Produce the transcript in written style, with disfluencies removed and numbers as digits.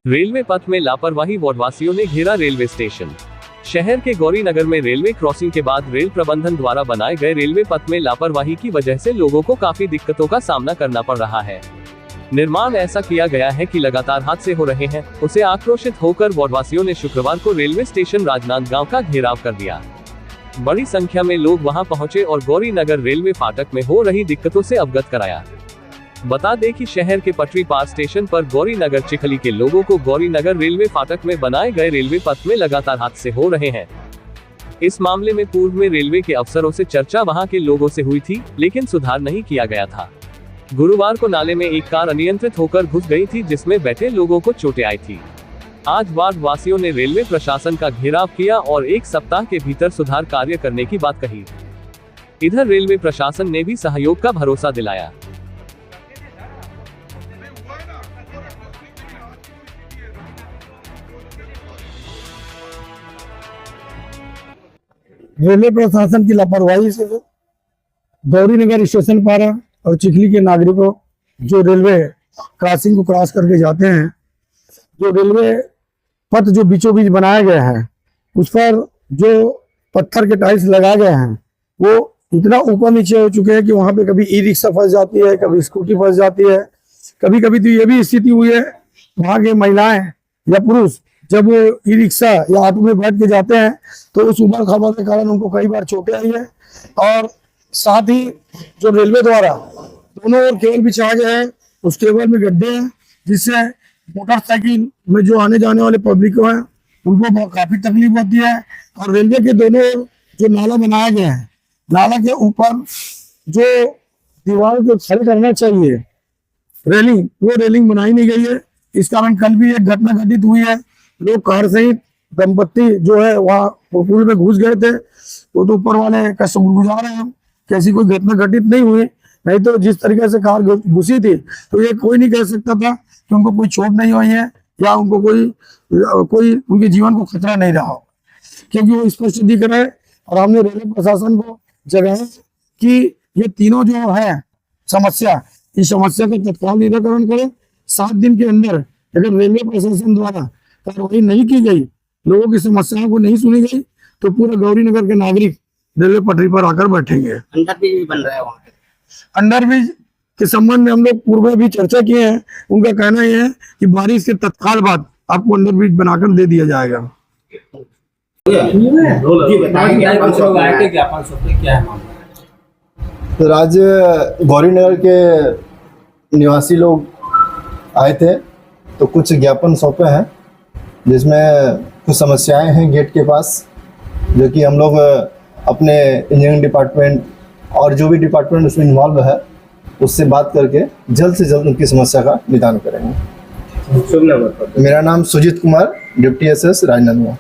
Railway पथ में लापरवाही, वार्डवासियों ने घेरा रेलवे स्टेशन। शहर के गौरी नगर में रेलवे क्रॉसिंग के बाद रेल प्रबंधन द्वारा बनाए गए रेलवे पथ में लापरवाही की वजह से लोगों को काफी दिक्कतों का सामना करना पड़ रहा है। निर्माण ऐसा किया गया है कि लगातार हादसे हो रहे हैं। उसे आक्रोशित होकर वार्डवासियों ने शुक्रवार को रेलवे स्टेशन राजनांदगांव का घेराव कर दिया। बड़ी संख्या में लोग वहां पहुंचे और गौरी नगर रेलवे फाटक में हो रही दिक्कतों से अवगत कराया। बता दें कि शहर के पटरी पार स्टेशन पर गौरी नगर चिखली के लोगों को गौरी नगर रेलवे फाटक में बनाए गए रेलवे पथ में लगातार हादसे हो रहे हैं। इस मामले में पूर्व में रेलवे के अफसरों से चर्चा वहां के लोगों से हुई थी, लेकिन सुधार नहीं किया गया था। गुरुवार को नाले में एक कार अनियंत्रित होकर घुस गई थी, जिसमें बैठे लोगों को चोटें आई थी। आज वार्ड वासियों ने रेलवे प्रशासन का घेराव किया और एक सप्ताह के भीतर सुधार कार्य करने की बात कही। इधर रेलवे प्रशासन ने भी सहयोग का भरोसा दिलाया। रेलवे प्रशासन की लापरवाही से गौरी नगर स्टेशन पर और चिखली के नागरिकों जो रेलवे क्रॉसिंग को क्रॉस करके जाते हैं, जो रेलवे पथ जो बीचों बीच बनाया गया है उस पर जो पत्थर के टाइल्स लगाए गए हैं वो इतना ऊपर नीचे हो चुके हैं कि वहां पे कभी ई रिक्शा फंस जाती है, कभी स्कूटी फंस जाती है। कभी कभी तो ये भी स्थिति हुई है वहां के महिलाएं या पुरुष जब वो ई रिक्शा या ऑटो में बैठ के जाते हैं तो उस उबड़ खाबड़ के कारण उनको कई बार चोटें आई है। और साथ ही जो रेलवे द्वारा दोनों ओर केबल बिछाए गए हैं, उस केबल में गड्ढे हैं, जिससे मोटरसाइकिल में जो आने जाने वाले पब्लिक हैं उनको काफी तकलीफ होती है। और रेलवे के दोनों ओर जो नाला बनाया गया है, नाला के ऊपर जो दीवार को खड़े करना चाहिए रेलिंग, वो रेलिंग बनाई नहीं गई है। इस कारण कल भी एक घटना घटित हुई है। लोग कार सहित दंपत्ति जो है वहाँ पुल में घुस गए थे, वो तो ऊपर वाले का शुक्रगुजार है कि ऐसी कोई घटना घटित नहीं हुई। नहीं तो जिस तरीके से कार घुसी थी तो ये कोई नहीं कह सकता था कि उनको कोई चोट नहीं हुई है या उनको कोई उनके जीवन को खतरा नहीं रहा हो, क्योंकि वो स्पष्ट दिख रहा है। और हमने रेलवे प्रशासन को जगाया कि ये तीनों जो है समस्या, इस समस्या का तत्काल निराकरण करें। 7 दिन के अंदर अगर रेलवे प्रशासन द्वारा कार्रवाई नहीं की गई, लोगों की समस्याओं को नहीं सुनी गई, तो पूरे गौरी नगर के नागरिक रेलवे पटरी पर आकर बैठेंगे। अंडरब्रिज भी बन रहा है वहाँ पे। अंडरब्रिज के संबंध में हम लोग पूर्व में भी चर्चा किए हैं। उनका कहना यह है कि बारिश के तत्काल बाद आपको अंडरब्रिज बनाकर दे दिया जाएगा। तो आज गौरी नगर के निवासी लोग आए थे तो कुछ ज्ञापन सौंपे हैं, जिसमें कुछ समस्याएं हैं गेट के पास, जो कि हम लोग अपने इंजीनियरिंग डिपार्टमेंट और जो भी डिपार्टमेंट उसमें इन्वॉल्व है उससे बात करके जल्द से जल्द उनकी समस्या का निदान करेंगे। मेरा नाम सुजीत कुमार, डिप्टी एसएस राजनांदगांव।